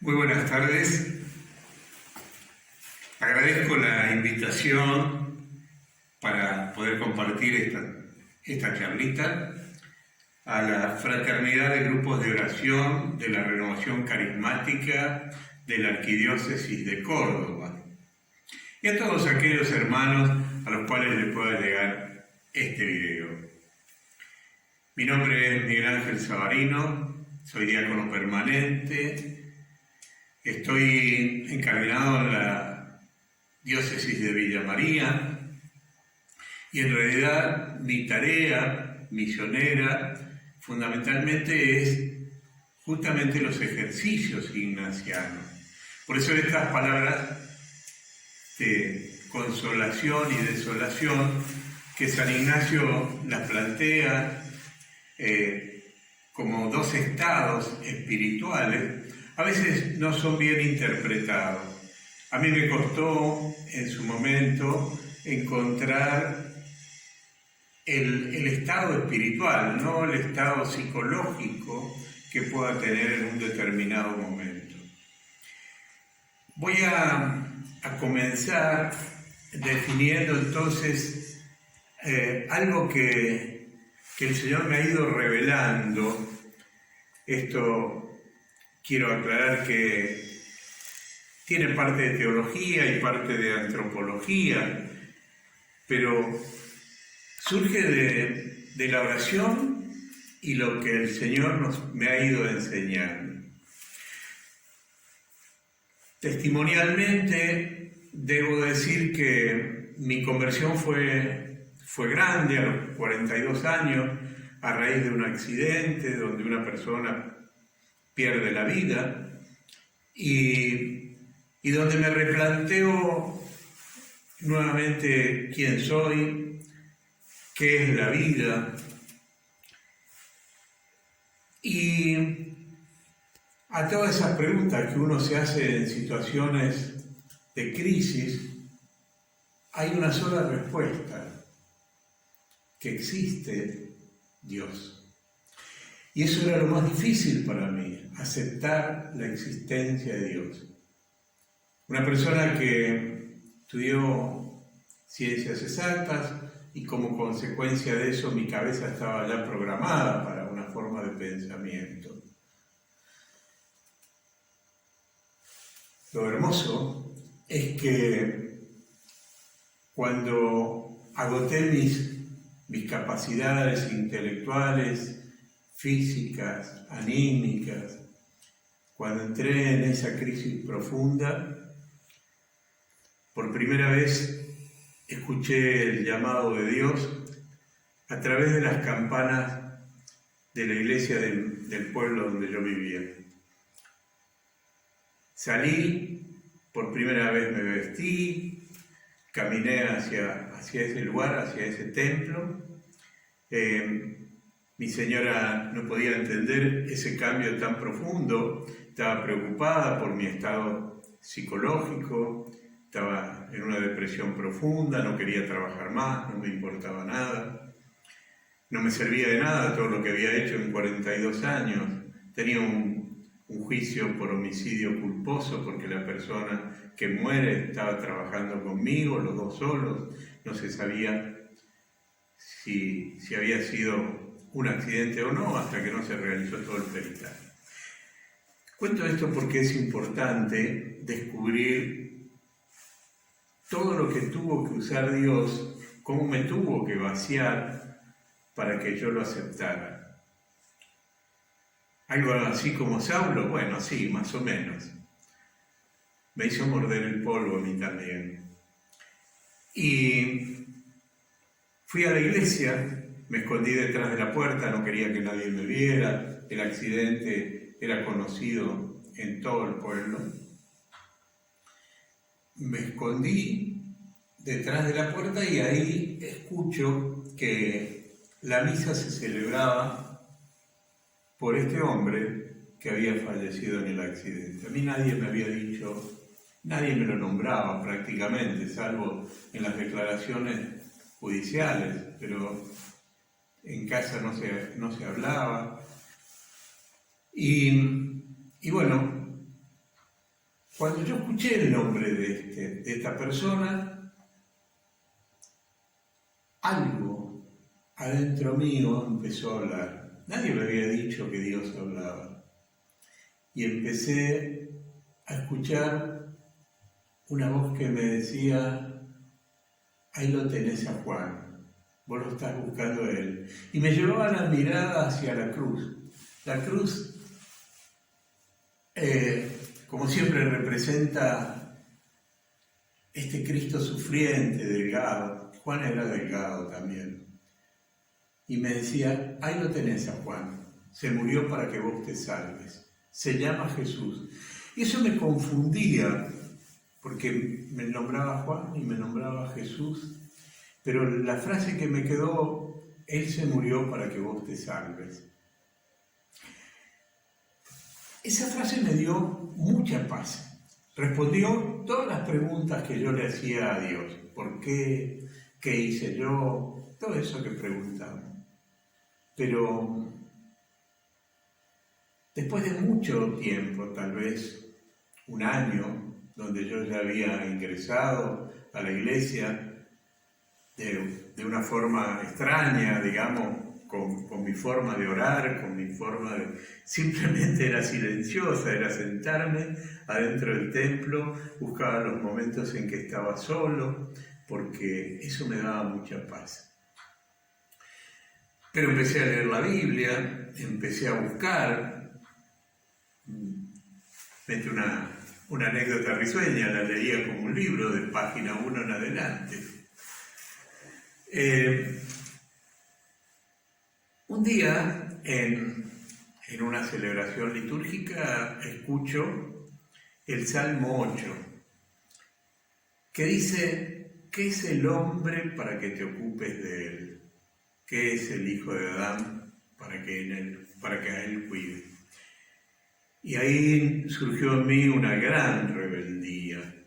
Muy buenas tardes. Agradezco la invitación para poder compartir esta charlita a la fraternidad de grupos de oración de la Renovación Carismática de la Arquidiócesis de Córdoba y a todos aquellos hermanos a los cuales les pueda llegar este video. Mi nombre es Miguel Ángel Sabarino, soy diácono permanente. Estoy encardenado en la diócesis de Villa María y en realidad mi tarea misionera fundamentalmente es justamente los ejercicios ignacianos. Por eso estas palabras de consolación y desolación que San Ignacio las plantea como dos estados espirituales, a veces no son bien interpretados. A mí me costó en su momento encontrar el estado espiritual, no el estado psicológico que pueda tener en un determinado momento. Voy a comenzar definiendo entonces algo que el Señor me ha ido revelando. Esto quiero aclarar que tiene parte de teología y parte de antropología, pero surge de la oración y lo que el Señor me ha ido enseñando. Testimonialmente, debo decir que mi conversión fue grande a los 42 años, a raíz de un accidente donde una persona pierde la vida y donde me replanteo nuevamente quién soy, qué es la vida. Y a todas esas preguntas que uno se hace en situaciones de crisis, hay una sola respuesta: que existe Dios. Y eso era lo más difícil para mí, aceptar la existencia de Dios. Una persona que estudió ciencias exactas y como consecuencia de eso mi cabeza estaba ya programada para una forma de pensamiento. Lo hermoso es que cuando agoté mis capacidades intelectuales, físicas, anímicas, cuando entré en esa crisis profunda, por primera vez escuché el llamado de Dios a través de las campanas de la iglesia del pueblo donde yo vivía. Salí, por primera vez me vestí, caminé hacia ese lugar, hacia ese templo. Mi señora no podía entender ese cambio tan profundo, estaba preocupada por mi estado psicológico, estaba en una depresión profunda, no quería trabajar más, no me importaba nada, no me servía de nada todo lo que había hecho en 42 años, tenía un juicio por homicidio culposo porque la persona que muere estaba trabajando conmigo, los dos solos, no se sabía si había sido un accidente o no, hasta que no se realizó todo el peritaje. Cuento esto porque es importante descubrir todo lo que tuvo que usar Dios, cómo me tuvo que vaciar para que yo lo aceptara. Algo así como Saulo, bueno, sí, más o menos. Me hizo morder el polvo a mí también. Y fui a la iglesia. Me escondí detrás de la puerta, no quería que nadie me viera. El accidente era conocido en todo el pueblo. Me escondí detrás de la puerta y ahí escucho que la misa se celebraba por este hombre que había fallecido en el accidente. A mí nadie me había dicho, nadie me lo nombraba prácticamente, salvo en las declaraciones judiciales, pero en casa no se hablaba. Y bueno, Cuando yo escuché el nombre de esta persona, algo adentro mío empezó a hablar. Nadie me había dicho que Dios hablaba. Y empecé a escuchar una voz que me decía: ahí lo tenés a Juan, vos lo estás buscando a él. Y me llevaba la mirada hacia la cruz. La cruz, como siempre, representa este Cristo sufriente, delgado. Juan era delgado también. Y me decía: ahí lo tenés a Juan, se murió para que vos te salves. Se llama Jesús. Y eso me confundía, porque me nombraba Juan y me nombraba Jesús, pero la frase que me quedó: Él se murió para que vos te salves. Esa frase me dio mucha paz. Respondió todas las preguntas que yo le hacía a Dios. ¿Por qué? ¿Qué hice yo? Todo eso que preguntaba. Pero después de mucho tiempo, tal vez un año, donde yo ya había ingresado a la iglesia de una forma extraña, digamos, con mi forma de orar, con mi forma de... Simplemente era silenciosa, era sentarme adentro del templo, buscaba los momentos en que estaba solo, porque eso me daba mucha paz. Pero empecé a leer la Biblia, empecé a buscar, una anécdota risueña, la leía como un libro de página 1 en adelante. Un día, en una celebración litúrgica, escucho el Salmo 8, que dice: ¿qué es el hombre para que te ocupes de él? ¿Qué es el hijo de Adán para que a él cuide? Y ahí surgió en mí una gran rebeldía.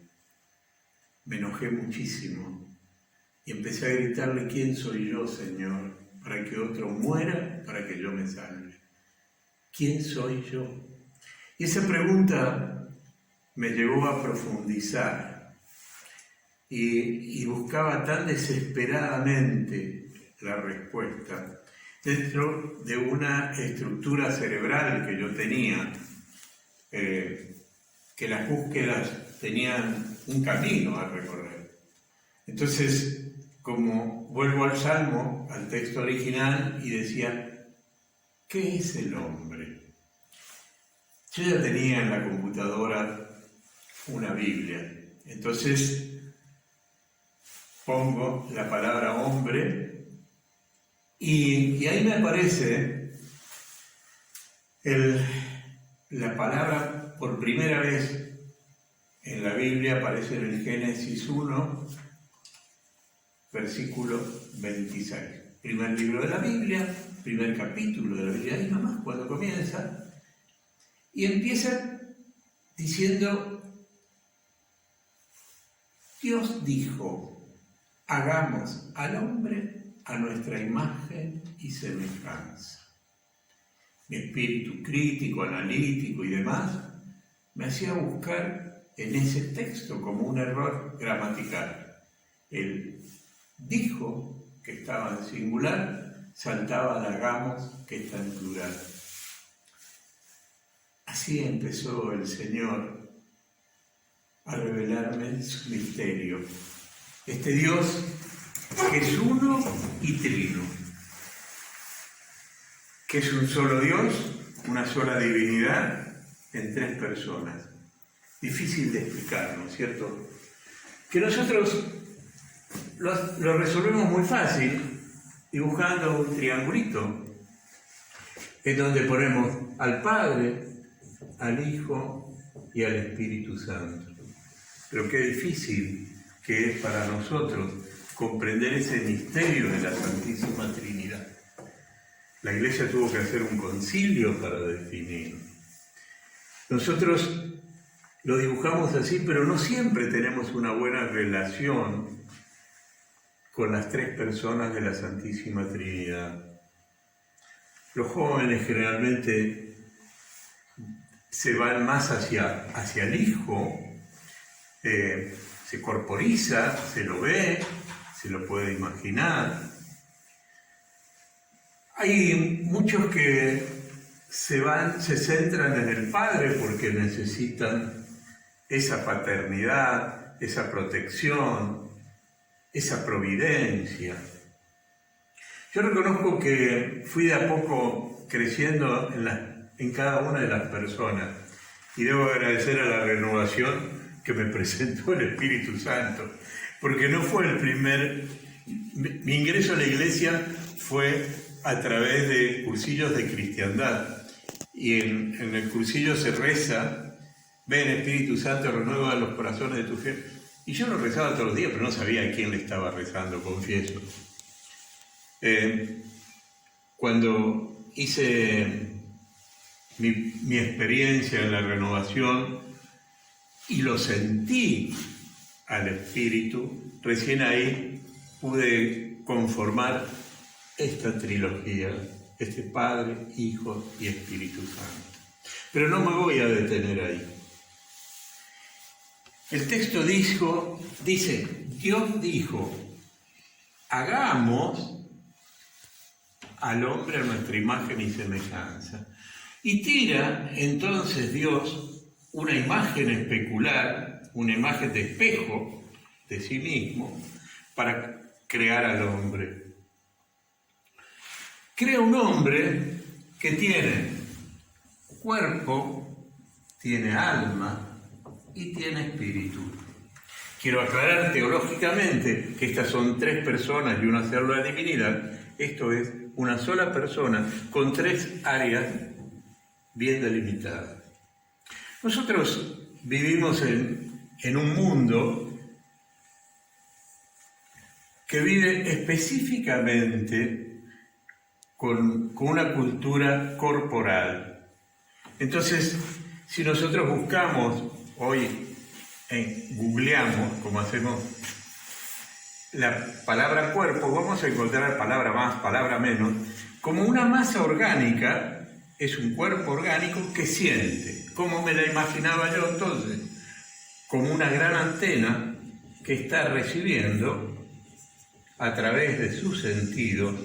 Me enojé muchísimo y empecé a gritarle: ¿quién soy yo, Señor, para que otro muera, para que yo me salve? ¿Quién soy yo? Y esa pregunta me llevó a profundizar y buscaba tan desesperadamente la respuesta dentro de una estructura cerebral que yo tenía, que las búsquedas tenían un camino a recorrer. Entonces, como vuelvo al Salmo, al texto original, y decía: ¿qué es el hombre? Yo ya tenía en la computadora una Biblia, entonces pongo la palabra hombre y ahí me aparece la palabra por primera vez en la Biblia, aparece en el Génesis 1, versículo 26. Primer libro de la Biblia, primer capítulo de la Biblia, ahí nomás cuando comienza, y empieza diciendo: Dios dijo: hagamos al hombre a nuestra imagen y semejanza. Mi espíritu crítico, analítico y demás me hacía buscar en ese texto como un error gramatical. Él dijo, que estaba en singular, saltaba al hagamos, que está en plural. Así empezó el Señor a revelarme su misterio. Este Dios que es uno y trino, que es un solo Dios, una sola divinidad en tres personas. Difícil de explicar, ¿no es cierto? Que nosotros lo resolvemos muy fácil dibujando un triangulito en donde ponemos al Padre, al Hijo y al Espíritu Santo. Pero qué difícil que es para nosotros comprender ese misterio de la Santísima Trinidad. La Iglesia tuvo que hacer un concilio para definir. Nosotros lo dibujamos así, pero no siempre tenemos una buena relación con las tres personas de la Santísima Trinidad. Los jóvenes generalmente se van más hacia el Hijo, se corporiza, se lo ve, se lo puede imaginar. Hay muchos que se centran en el Padre porque necesitan esa paternidad, esa protección, esa providencia. Yo reconozco que fui de a poco creciendo en cada una de las personas y debo agradecer a la renovación que me presentó el Espíritu Santo, porque no fue mi ingreso a la iglesia fue a través de cursillos de cristiandad, y en el cursillo se reza: ven Espíritu Santo, renueva los corazones de tus fieles. Y yo lo rezaba todos los días, pero no sabía a quién le estaba rezando, confieso. Cuando hice mi experiencia en la renovación y lo sentí al Espíritu, recién ahí pude conformar esta trilogía, este Padre, Hijo y Espíritu Santo. Pero no me voy a detener ahí. El texto dice, Dios dijo, hagamos al hombre a nuestra imagen y semejanza. Y tira entonces Dios una imagen especular, una imagen de espejo de sí mismo, para crear al hombre. Crea un hombre que tiene cuerpo, tiene alma y tiene espíritu. Quiero aclarar teológicamente que estas son tres personas y una sola divinidad. Esto es una sola persona con tres áreas bien delimitadas. Nosotros vivimos en un mundo que vive específicamente con una cultura corporal. Entonces, si nosotros buscamos hoy, googleamos, como hacemos, la palabra cuerpo, vamos a encontrar palabra más, palabra menos, como una masa orgánica. Es un cuerpo orgánico que siente. ¿Cómo me la imaginaba yo entonces? Como una gran antena que está recibiendo a través de sus sentidos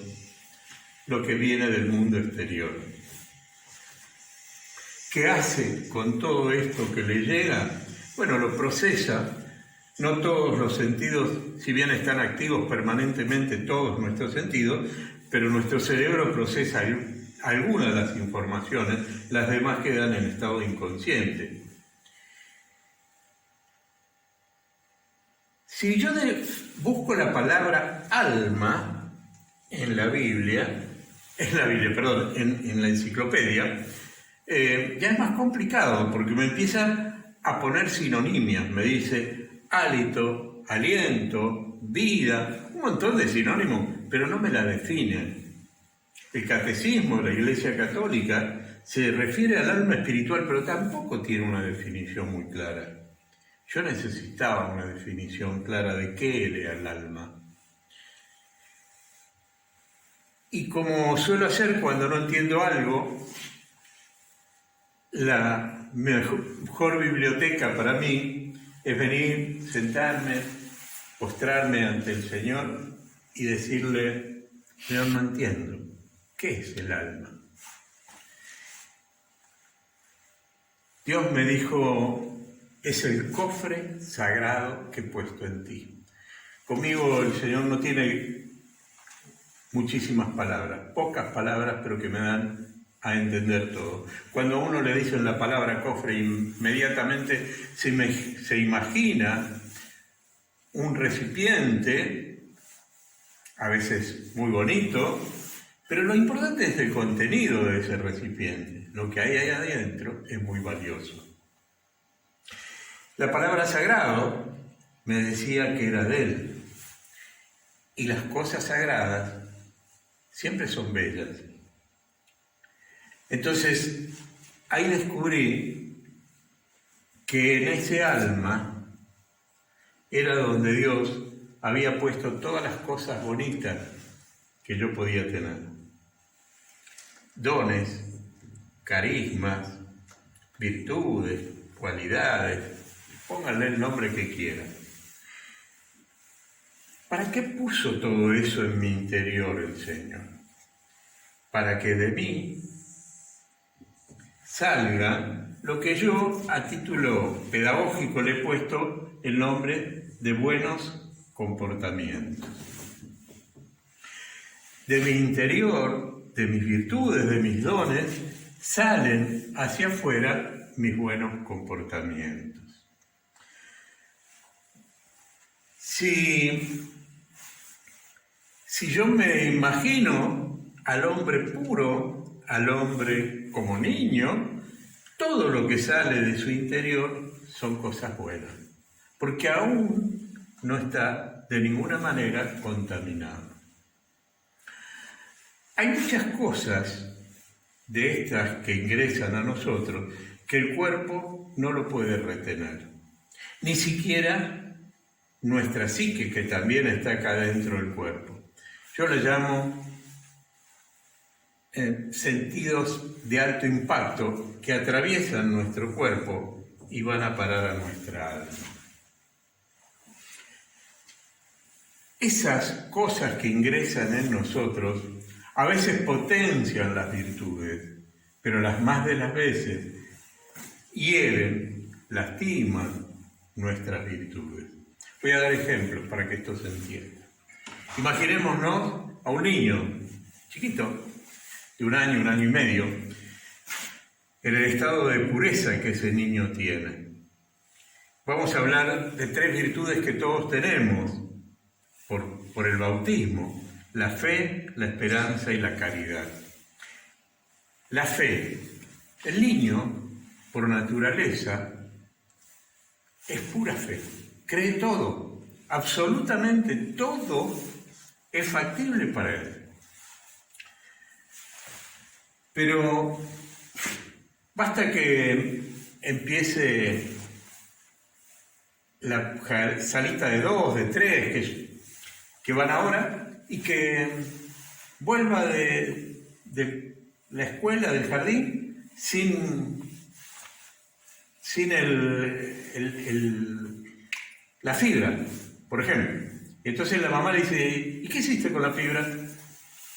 lo que viene del mundo exterior. ¿Qué hace con todo esto que le llega? Bueno, lo procesa. No todos los sentidos, si bien están activos permanentemente todos nuestros sentidos, pero nuestro cerebro procesa algunas de las informaciones, las demás quedan en estado inconsciente. Si yo busco la palabra alma en la enciclopedia, ya es más complicado porque me empieza a poner sinonimias. Me dice hálito, aliento, vida, un montón de sinónimos, pero no me la definen. El catecismo de la Iglesia Católica se refiere al alma espiritual, pero tampoco tiene una definición muy clara. Yo necesitaba una definición clara de qué era el alma. Y como suelo hacer cuando no entiendo algo, la mejor biblioteca para mí es venir, sentarme, postrarme ante el Señor y decirle: Señor, no entiendo. ¿Qué es el alma? Dios me dijo: es el cofre sagrado que he puesto en ti. Conmigo el Señor no tiene muchísimas palabras, pocas palabras, pero que me dan a entender todo. Cuando a uno le dicen la palabra cofre, inmediatamente se imagina un recipiente, a veces muy bonito, pero lo importante es el contenido de ese recipiente. Lo que hay ahí adentro es muy valioso. La palabra sagrado me decía que era de Él. Y las cosas sagradas siempre son bellas. Entonces, ahí descubrí que en ese alma era donde Dios había puesto todas las cosas bonitas que yo podía tener. Dones, carismas, virtudes, cualidades, pónganle el nombre que quieran. ¿Para qué puso todo eso en mi interior el Señor? Para que de mí salga lo que yo a título pedagógico le he puesto el nombre de buenos comportamientos. De mi interior, de mis virtudes, de mis dones, salen hacia afuera mis buenos comportamientos. Si yo me imagino al hombre puro, al hombre como niño, todo lo que sale de su interior son cosas buenas, porque aún no está de ninguna manera contaminado. Hay muchas cosas de estas que ingresan a nosotros que el cuerpo no lo puede retener, ni siquiera nuestra psique, que también está acá dentro del cuerpo. Yo le llamo sentidos de alto impacto que atraviesan nuestro cuerpo y van a parar a nuestra alma. Esas cosas que ingresan en nosotros a veces potencian las virtudes, pero las más de las veces hieren, lastiman nuestras virtudes. Voy a dar ejemplos para que esto se entienda. Imaginémonos a un niño chiquito, de un año y medio, en el estado de pureza que ese niño tiene. Vamos a hablar de 3 virtudes que todos tenemos por el bautismo: la fe, la esperanza y la caridad. La fe. El niño, por naturaleza, es pura fe. Cree todo, absolutamente todo es factible para él. Pero basta que empiece la salita de 2, de 3, que van ahora, y que vuelva de la escuela, del jardín, sin la fibra, por ejemplo. Entonces la mamá le dice: ¿y qué hiciste con la fibra?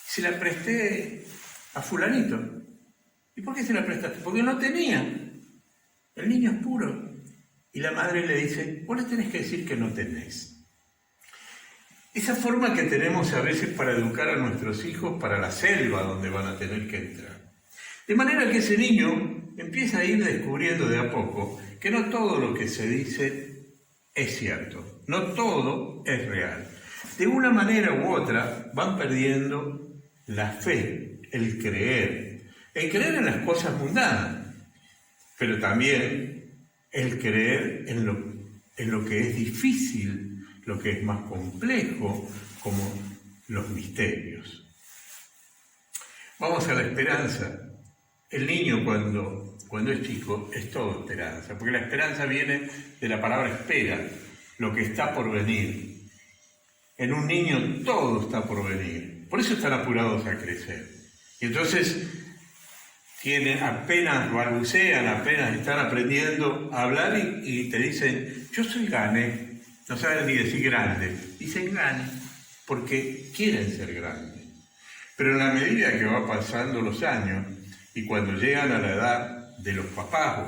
Se la presté a fulanito. ¿Y por qué se la prestaste? Porque no tenía. El niño es puro. Y la madre le dice: vos le tenés que decir que no tenés. Esa forma que tenemos a veces para educar a nuestros hijos para la selva donde van a tener que entrar. De manera que ese niño empieza a ir descubriendo de a poco que no todo lo que se dice es cierto, no todo es real. De una manera u otra van perdiendo la fe, el creer en las cosas mundanas, pero también el creer en lo que es difícil, lo que es más complejo, como los misterios. Vamos a la esperanza. El niño cuando es chico es todo esperanza, porque la esperanza viene de la palabra espera, lo que está por venir. En un niño todo está por venir, por eso están apurados a crecer. Y entonces apenas balbucean, apenas están aprendiendo a hablar y te dicen: yo soy Gane. No saben ni decir grande, dicen Gane porque quieren ser grandes. Pero en la medida que va pasando los años y cuando llegan a la edad de los papás,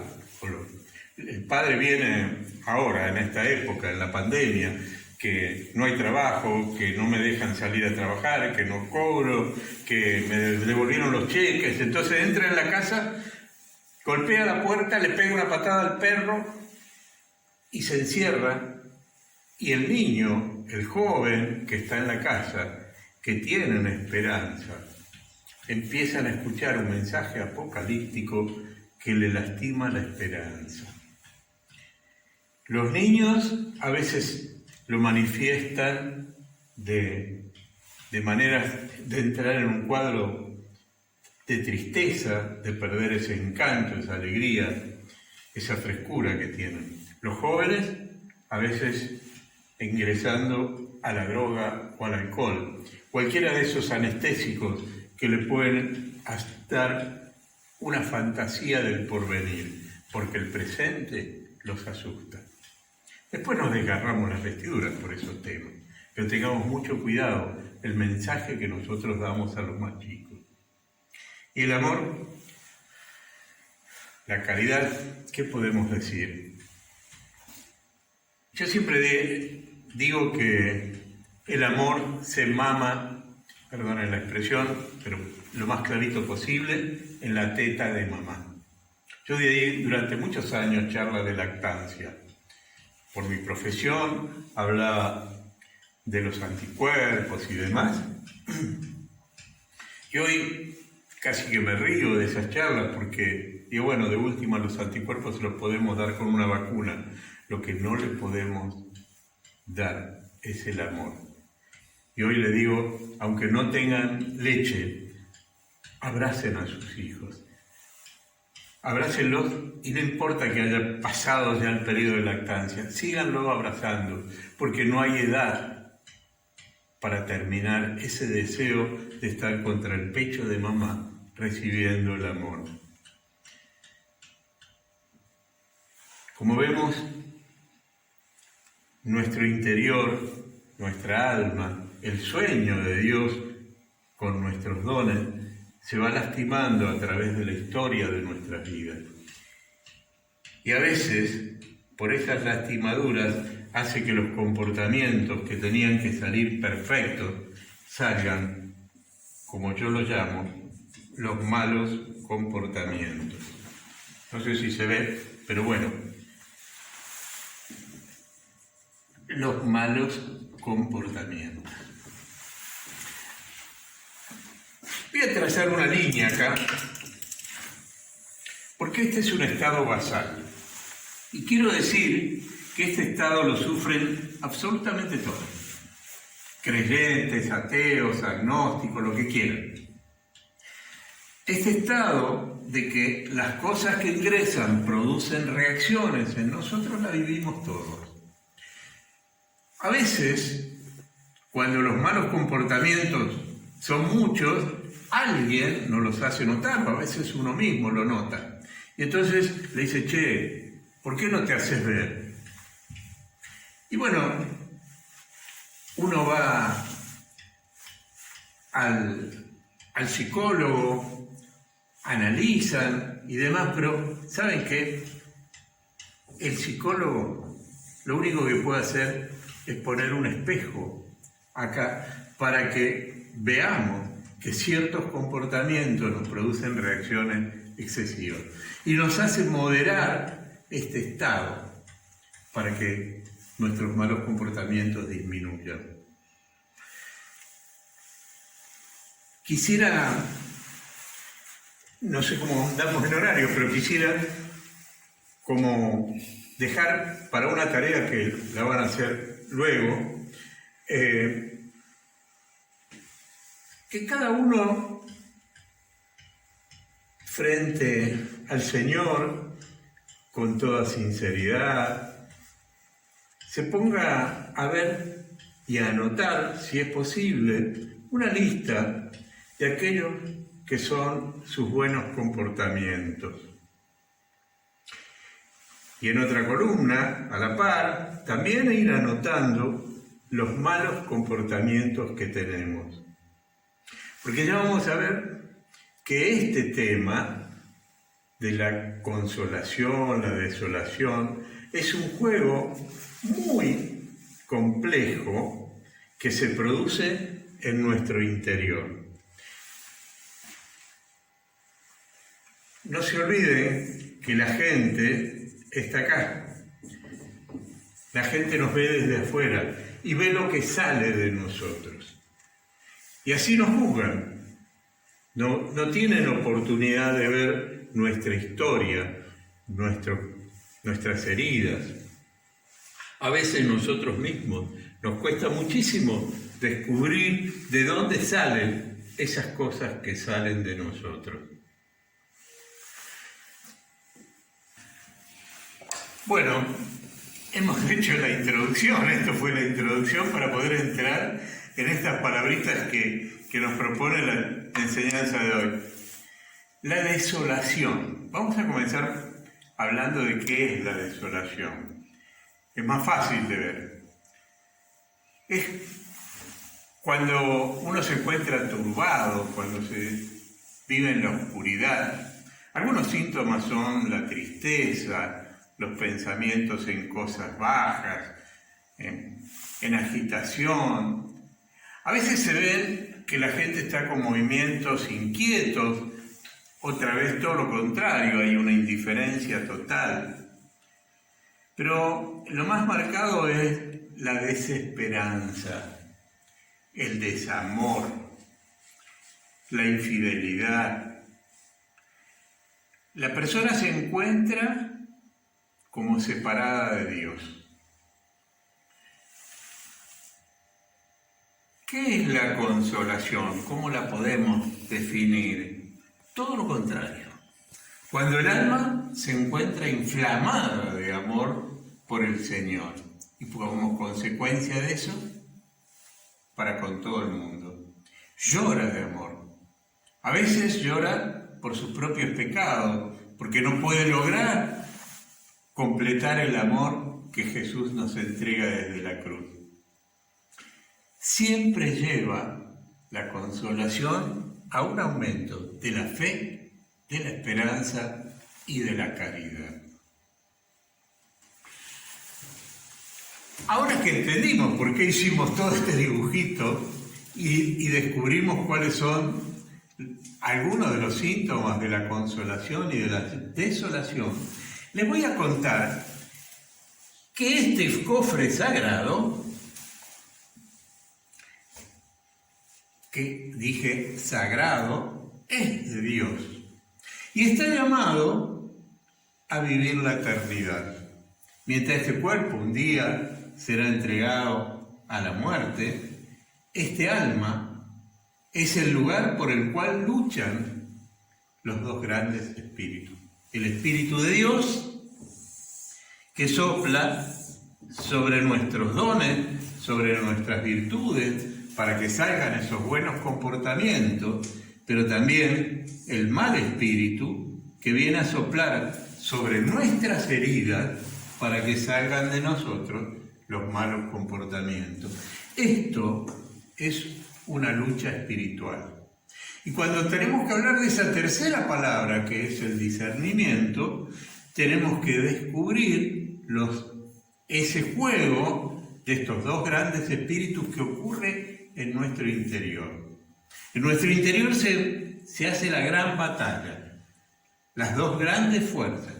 el padre viene ahora, en esta época, en la pandemia, que no hay trabajo, que no me dejan salir a trabajar, que no cobro, que me devolvieron los cheques. Entonces entra en la casa, golpea la puerta, le pega una patada al perro y se encierra. Y el niño, el joven que está en la casa, que tiene una esperanza, empiezan a escuchar un mensaje apocalíptico que le lastima la esperanza. Los niños a veces lo manifiestan de maneras de entrar en un cuadro de tristeza, de perder ese encanto, esa alegría, esa frescura que tienen. Los jóvenes a veces ingresando a la droga o al alcohol, cualquiera de esos anestésicos que le pueden dar una fantasía del porvenir. porque el presente los asusta. Después nos desgarramos las vestiduras por esos temas, pero tengamos mucho cuidado el mensaje que nosotros damos a los más chicos. Y el amor, la caridad, ¿qué podemos decir? Yo siempre digo que el amor se mama, perdonen la expresión, pero lo más clarito posible, en la teta de mamá. Yo di durante muchos años charlas de lactancia. Por mi profesión hablaba de los anticuerpos y demás. Y hoy casi que me río de esas charlas porque digo, bueno, de última los anticuerpos los podemos dar con una vacuna. Lo que no le podemos dar es el amor. Y hoy le digo, aunque no tengan leche, abracen a sus hijos. Abrácenlos y no importa que haya pasado ya el periodo de lactancia, síganlo abrazando, porque no hay edad para terminar ese deseo de estar contra el pecho de mamá recibiendo el amor. Como vemos, nuestro interior, nuestra alma, el sueño de Dios con nuestros dones, se va lastimando a través de la historia de nuestras vidas. Y a veces, por esas lastimaduras, hace que los comportamientos que tenían que salir perfectos salgan, como yo lo llamo, los malos comportamientos. No sé si se ve, pero bueno, los malos comportamientos. Voy a trazar una línea acá, porque este es un estado basal. Y quiero decir que este estado lo sufren absolutamente todos. Creyentes, ateos, agnósticos, lo que quieran. Este estado de que las cosas que ingresan producen reacciones en nosotros la vivimos todos. A veces, cuando los malos comportamientos son muchos, alguien nos los hace notar, o a veces uno mismo lo nota. Y entonces le dice, che, ¿por qué no te haces ver? Y bueno, uno va al psicólogo, analizan y demás, pero ¿saben qué? El psicólogo lo único que puede hacer es poner un espejo acá para que veamos que ciertos comportamientos nos producen reacciones excesivas y nos hace moderar este estado para que nuestros malos comportamientos disminuyan. Quisiera, no sé cómo andamos en horario, pero quisiera como dejar para una tarea que la van a hacer luego, que cada uno frente al Señor, con toda sinceridad, se ponga a ver y a anotar, si es posible, una lista de aquellos que son sus buenos comportamientos. Y en otra columna, a la par, también ir anotando los malos comportamientos que tenemos. Porque ya vamos a ver que este tema de la consolación, la desolación, es un juego muy complejo que se produce en nuestro interior. No se olviden que la gente está acá. La gente nos ve desde afuera y ve lo que sale de nosotros. Y así nos juzgan. No tienen oportunidad de ver nuestra historia, nuestras heridas. A veces nosotros mismos nos cuesta muchísimo descubrir de dónde salen esas cosas que salen de nosotros. Bueno, hemos hecho la introducción, esto fue la introducción para poder entrar en estas palabritas que nos propone la enseñanza de hoy. La desolación. Vamos a comenzar hablando de qué es la desolación. Es más fácil de ver. Es cuando uno se encuentra turbado, cuando se vive en la oscuridad. Algunos síntomas son la tristeza, los pensamientos en cosas bajas, en agitación. A veces se ve que la gente está con movimientos inquietos, otra vez todo lo contrario, hay una indiferencia total. Pero lo más marcado es la desesperanza, el desamor, la infidelidad. La persona se encuentra como separada de Dios. ¿Qué es la consolación? ¿Cómo la podemos definir? Todo lo contrario. Cuando el alma se encuentra inflamada de amor por el Señor y como consecuencia de eso, para con todo el mundo, llora de amor. A veces llora por sus propios pecados, porque no puede lograr completar el amor que Jesús nos entrega desde la cruz. Siempre lleva la consolación a un aumento de la fe, de la esperanza y de la caridad. Ahora que entendimos por qué hicimos todo este dibujito y descubrimos cuáles son algunos de los síntomas de la consolación y de la desolación, les voy a contar que este cofre sagrado, que dije sagrado, es de Dios y está llamado a vivir la eternidad. Mientras este cuerpo un día será entregado a la muerte, este alma es el lugar por el cual luchan los dos grandes espíritus. El Espíritu de Dios, que sopla sobre nuestros dones, sobre nuestras virtudes, para que salgan esos buenos comportamientos, pero también el mal espíritu, que viene a soplar sobre nuestras heridas, para que salgan de nosotros los malos comportamientos. Esto es una lucha espiritual. Y cuando tenemos que hablar de esa tercera palabra, que es el discernimiento, tenemos que descubrir ese juego de estos dos grandes espíritus que ocurre en nuestro interior. En nuestro interior se hace la gran batalla, las dos grandes fuerzas,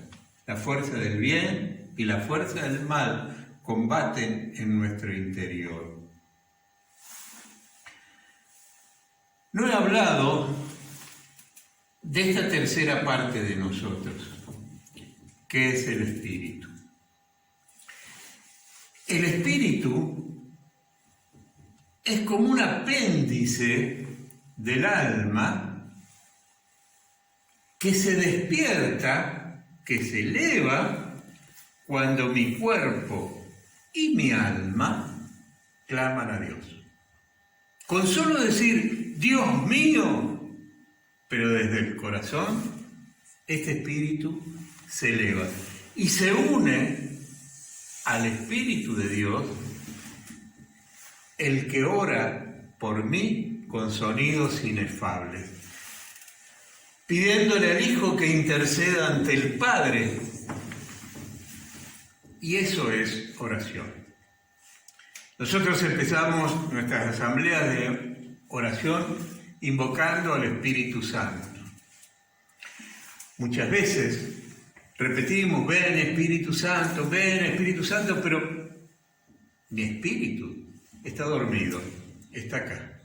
la fuerza del bien y la fuerza del mal, combaten en nuestro interior. No he hablado de esta tercera parte de nosotros, que es el espíritu. El espíritu es como un apéndice del alma que se despierta, que se eleva cuando mi cuerpo y mi alma claman a Dios. Con solo decir, Dios mío, pero desde el corazón, este espíritu se eleva y se une al Espíritu de Dios, el que ora por mí con sonidos inefables, pidiéndole al Hijo que interceda ante el Padre. Y eso es oración. Nosotros empezamos nuestras asambleas de oración invocando al Espíritu Santo. Muchas veces repetimos, ven Espíritu Santo, pero mi espíritu está dormido, está acá.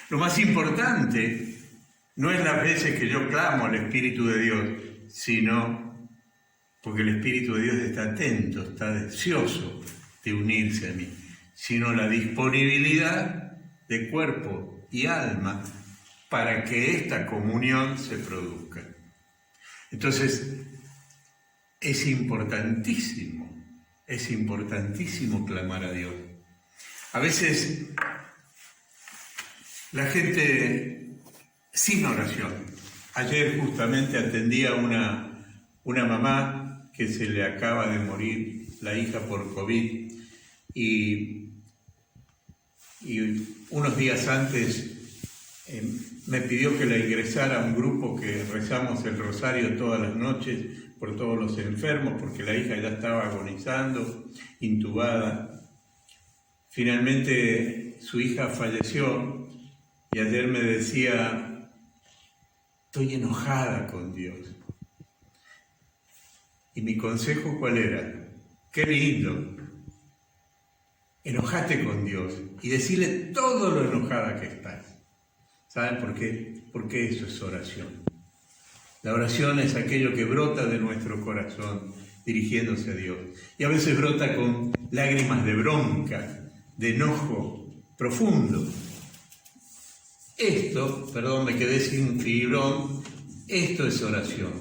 Lo más importante no es las veces que yo clamo al Espíritu de Dios, sino porque el Espíritu de Dios está atento, está deseoso de unirse a mí, sino la disponibilidad de cuerpo y alma para que esta comunión se produzca. Entonces, es importantísimo clamar a Dios. A veces la gente sin oración. Ayer justamente atendía una mamá que se le acaba de morir la hija por COVID y unos días antes me pidió que la ingresara a un grupo que rezamos el rosario todas las noches por todos los enfermos, porque la hija ya estaba agonizando, intubada. Finalmente su hija falleció y ayer me decía: estoy enojada con Dios. Y mi consejo, ¿cuál era? Qué lindo. Enojate con Dios y decirle todo lo enojada que estás. ¿Saben por qué? Porque eso es oración. La oración es aquello que brota de nuestro corazón dirigiéndose a Dios. Y a veces brota con lágrimas de bronca, de enojo profundo. Esto, perdón, me quedé sin fibrón, esto es oración,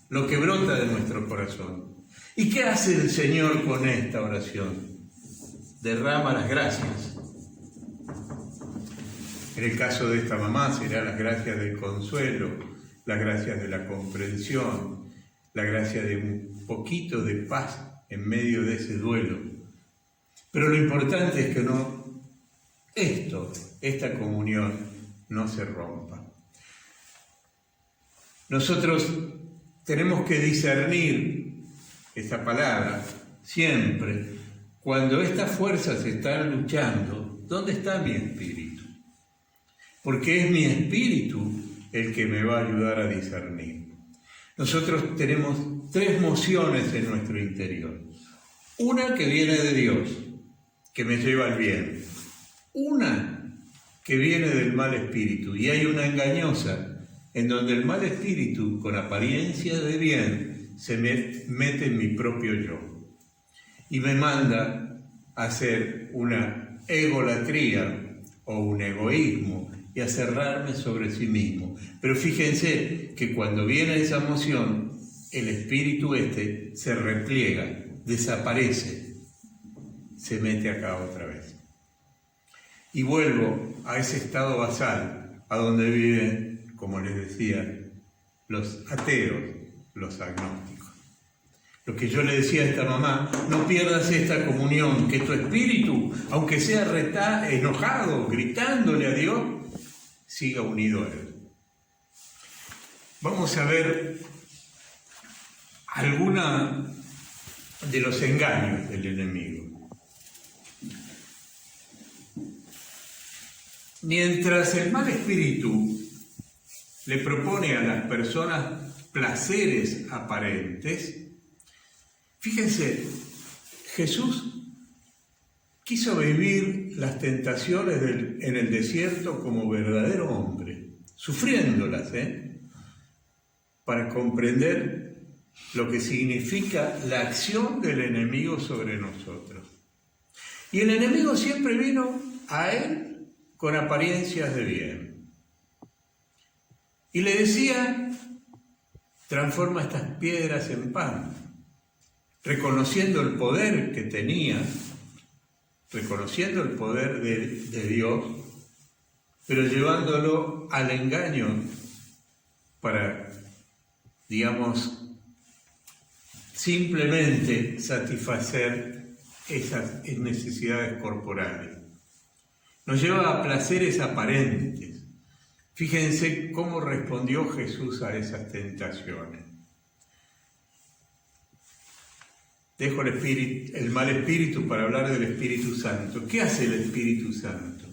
lo que brota de nuestro corazón. ¿Y qué hace el Señor con esta oración? Derrama las gracias. En el caso de esta mamá será las gracias del consuelo, las gracias de la comprensión, la gracia de un poquito de paz en medio de ese duelo. Pero lo importante es que esta comunión no se rompa. Nosotros tenemos que discernir esta palabra siempre. Cuando estas fuerzas están luchando, ¿dónde está mi espíritu? Porque es mi espíritu el que me va a ayudar a discernir. Nosotros tenemos 3 mociones en nuestro interior. Una que viene de Dios, que me lleva al bien. Una que viene del mal espíritu. Y hay una engañosa, en donde el mal espíritu, con apariencia de bien, se mete en mi propio yo. Y me manda a hacer una egolatría o un egoísmo y a cerrarme sobre sí mismo. Pero fíjense que cuando viene esa emoción, el espíritu se repliega, desaparece, se mete acá otra vez. Y vuelvo a ese estado basal, a donde viven, como les decía, los ateos, los agnósticos. Lo que yo le decía a esta mamá: no pierdas esta comunión, que tu espíritu, aunque sea enojado, gritándole a Dios, siga unido a Él. Vamos a ver algunos de los engaños del enemigo. Mientras el mal espíritu le propone a las personas placeres aparentes, fíjense, Jesús quiso vivir las tentaciones en el desierto como verdadero hombre, sufriéndolas, para comprender lo que significa la acción del enemigo sobre nosotros. Y el enemigo siempre vino a él con apariencias de bien. Y le decía: transforma estas piedras en pan, reconociendo el poder que tenía, reconociendo el poder de Dios, pero llevándolo al engaño para, digamos, simplemente satisfacer esas necesidades corporales. Nos lleva a placeres aparentes. Fíjense cómo respondió Jesús a esas tentaciones. Dejo el mal espíritu para hablar del Espíritu Santo. ¿Qué hace el Espíritu Santo?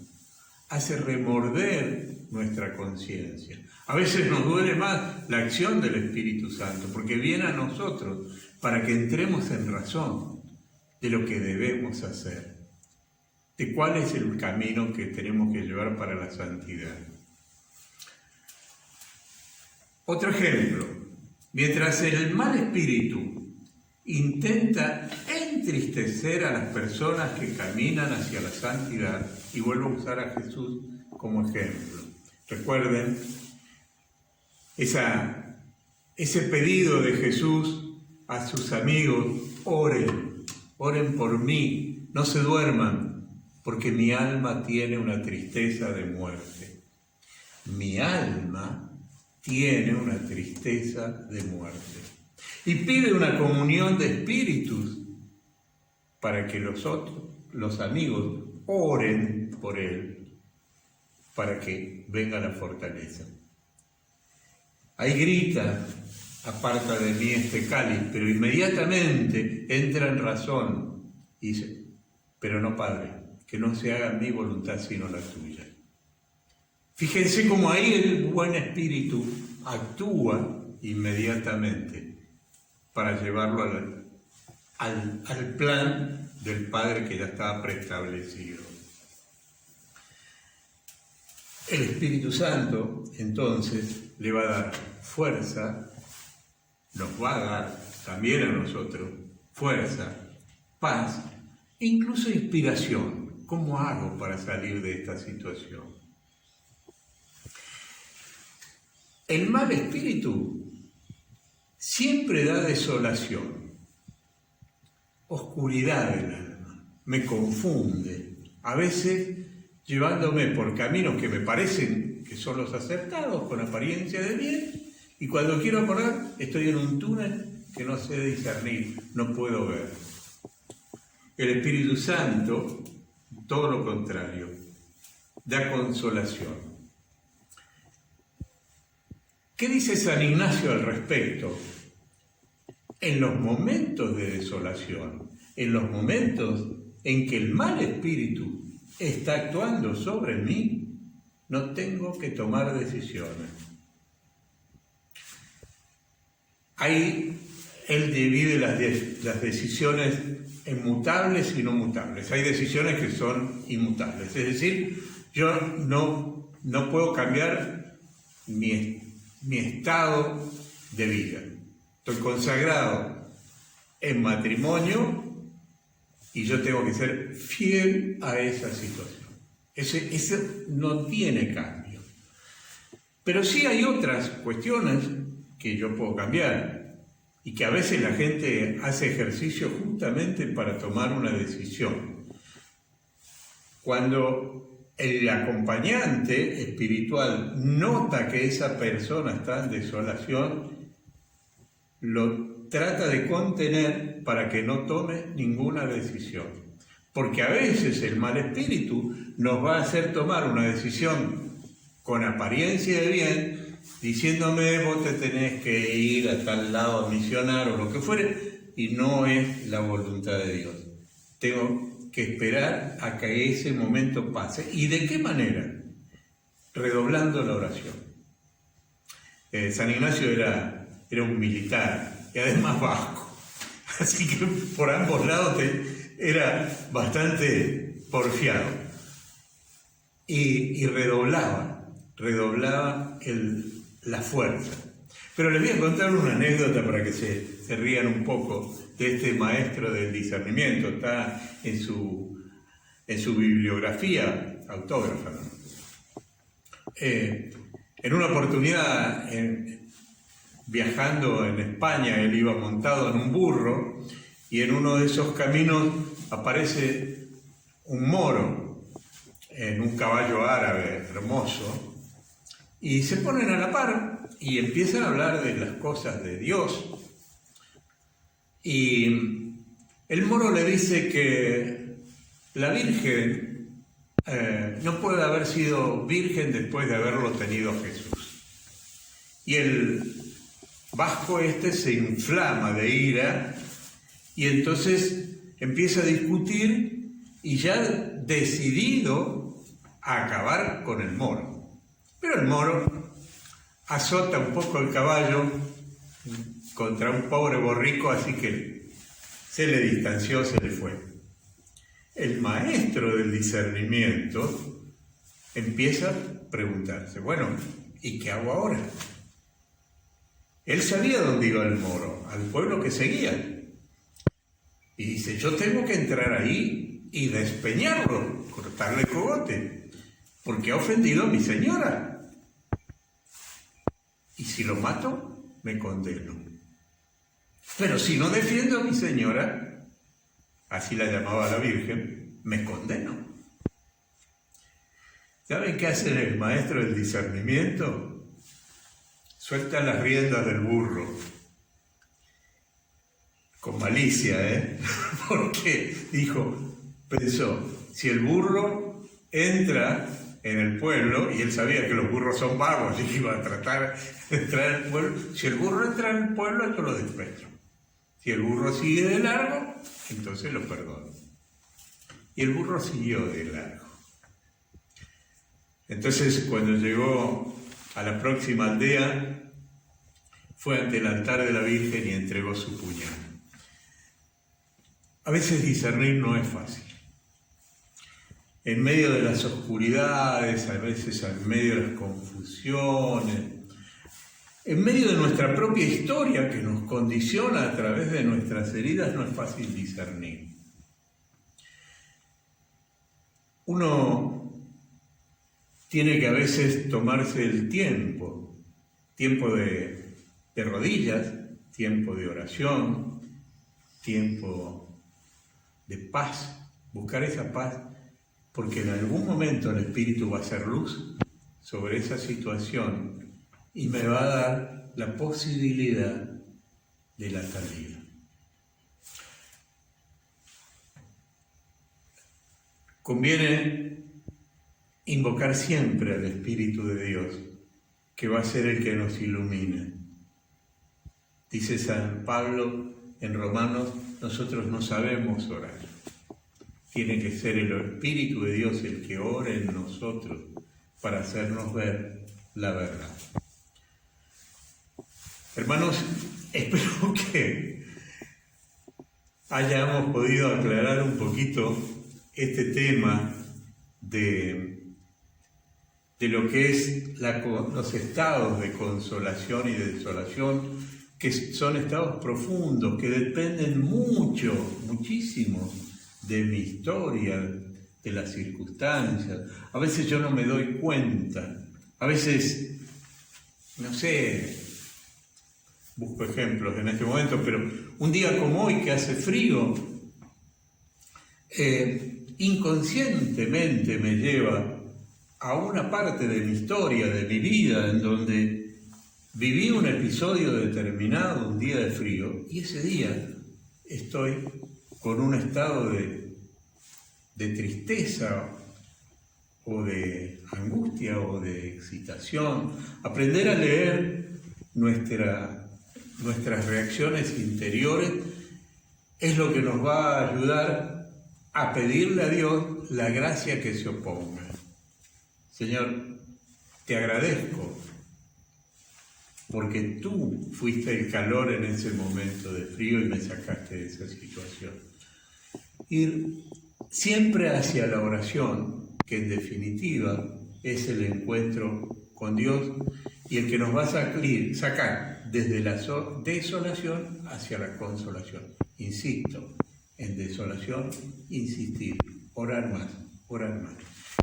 Hace remorder nuestra conciencia. A veces nos duele más la acción del Espíritu Santo, porque viene a nosotros para que entremos en razón de lo que debemos hacer, de cuál es el camino que tenemos que llevar para la santidad. Otro ejemplo: mientras el mal espíritu intenta entristecer a las personas que caminan hacia la santidad, y vuelvo a usar a Jesús como ejemplo. Recuerden ese pedido de Jesús a sus amigos: oren por mí, no se duerman, porque mi alma tiene una tristeza de muerte. Mi alma tiene una tristeza de muerte. Y pide una comunión de espíritus para que los amigos, oren por él, para que venga la fortaleza. Ahí grita: aparta de mí este cáliz, pero inmediatamente entra en razón y dice: pero no, Padre, que no se haga mi voluntad sino la tuya. Fíjense cómo ahí el buen espíritu actúa inmediatamente para llevarlo al plan del Padre que ya estaba preestablecido. El Espíritu Santo, entonces, le va a dar fuerza, nos va a dar también a nosotros fuerza, paz, e incluso inspiración. ¿Cómo hago para salir de esta situación? El mal espíritu siempre da desolación, oscuridad del alma, me confunde, a veces llevándome por caminos que me parecen que son los acertados, con apariencia de bien, y cuando quiero acordar estoy en un túnel que no sé discernir, no puedo ver. El Espíritu Santo, todo lo contrario, da consolación. ¿Qué dice San Ignacio al respecto? En los momentos de desolación, en los momentos en que el mal espíritu está actuando sobre mí, no tengo que tomar decisiones. Ahí él divide las decisiones en mutables y no mutables. Hay decisiones que son inmutables, es decir, yo no puedo cambiar mi estado de vida. Estoy consagrado en matrimonio y yo tengo que ser fiel a esa situación. Ese no tiene cambio. Pero sí hay otras cuestiones que yo puedo cambiar y que a veces la gente hace ejercicio justamente para tomar una decisión. Cuando el acompañante espiritual nota que esa persona está en desolación, lo trata de contener para que no tome ninguna decisión. Porque a veces el mal espíritu nos va a hacer tomar una decisión con apariencia de bien, diciéndome: vos te tenés que ir a tal lado a misionar o lo que fuere, y no es la voluntad de Dios. Tengo que esperar a que ese momento pase. ¿Y de qué manera? Redoblando la oración. San Ignacio era un militar y además vasco, así que por ambos lados era bastante porfiado y redoblaba la fuerza. Pero les voy a contar una anécdota para que se rían un poco de este maestro del discernimiento. Está en su bibliografía autógrafa, ¿no? En una oportunidad, viajando en España, él iba montado en un burro y en uno de esos caminos aparece un moro en un caballo árabe hermoso y se ponen a la par y empiezan a hablar de las cosas de Dios. Y el moro le dice que la Virgen no puede haber sido virgen después de haberlo tenido Jesús. Y el vasco se inflama de ira y entonces empieza a discutir y ya decidido a acabar con el moro. Pero el moro azota un poco el caballo contra un pobre borrico, así que se le distanció, se le fue. El maestro del discernimiento empieza a preguntarse: bueno, ¿y qué hago ahora? Él sabía dónde iba el moro, al pueblo que seguía. Y dice: yo tengo que entrar ahí y despeñarlo, cortarle cogote, porque ha ofendido a mi señora. Y si lo mato, me condeno. Pero si no defiendo a mi señora, así la llamaba la Virgen, me condeno. ¿Saben qué hace el maestro del discernimiento? Suelta las riendas del burro con malicia, porque pensó, si el burro entra en el pueblo, y él sabía que los burros son vagos y que iba a tratar de entrar en el pueblo, si el burro entra en el pueblo, yo lo despecho. Si el burro sigue de largo, entonces lo perdono. Y el burro siguió de largo. Entonces, cuando llegó a la próxima aldea, fue ante el altar de la Virgen y entregó su puñal. A veces discernir no es fácil. En medio de las oscuridades, a veces en medio de las confusiones, en medio de nuestra propia historia que nos condiciona a través de nuestras heridas, no es fácil discernir. Uno tiene que a veces tomarse el tiempo de rodillas, tiempo de oración, tiempo de paz, buscar esa paz, porque en algún momento el Espíritu va a hacer luz sobre esa situación y me va a dar la posibilidad de la salida. Conviene invocar siempre al Espíritu de Dios, que va a ser el que nos ilumine. Dice San Pablo en Romanos, nosotros no sabemos orar. Tiene que ser el Espíritu de Dios el que ore en nosotros para hacernos ver la verdad. Hermanos, espero que hayamos podido aclarar un poquito este tema de lo que es los estados de consolación y de desolación, que son estados profundos, que dependen muchísimo de mi historia, de las circunstancias. A veces yo no me doy cuenta, a veces, no sé, busco ejemplos en este momento, pero un día como hoy que hace frío, inconscientemente me lleva a una parte de mi historia, de mi vida, en donde viví un episodio determinado, un día de frío, y ese día estoy con un estado de tristeza o de angustia o de excitación. Aprender a leer nuestras reacciones interiores es lo que nos va a ayudar a pedirle a Dios la gracia que se oponga. Señor, te agradezco porque tú fuiste el calor en ese momento de frío y me sacaste de esa situación. Ir siempre hacia la oración, que en definitiva es el encuentro con Dios y el que nos va a sacar desde la desolación hacia la consolación. Insisto, en desolación, insistir, orar más.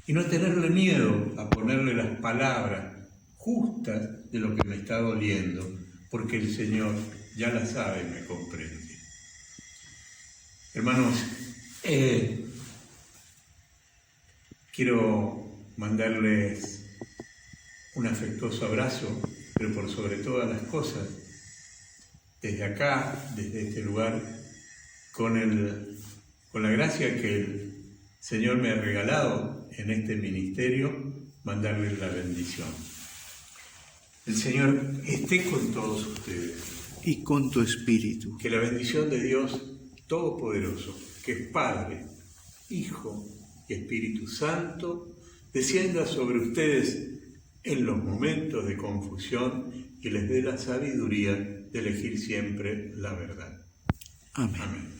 Y no tenerle miedo a ponerle las palabras justas de lo que me está doliendo, porque el Señor ya la sabe y me comprende. Hermanos, quiero mandarles un afectuoso abrazo, pero por sobre todas las cosas, desde acá, desde este lugar, con la gracia que el Señor me ha regalado en este ministerio, mandarles la bendición. El Señor esté con todos ustedes. Y con tu espíritu. Que la bendición de Dios Todopoderoso, que es Padre, Hijo y Espíritu Santo, descienda sobre ustedes en los momentos de confusión y les dé la sabiduría de elegir siempre la verdad. Amén. Amén.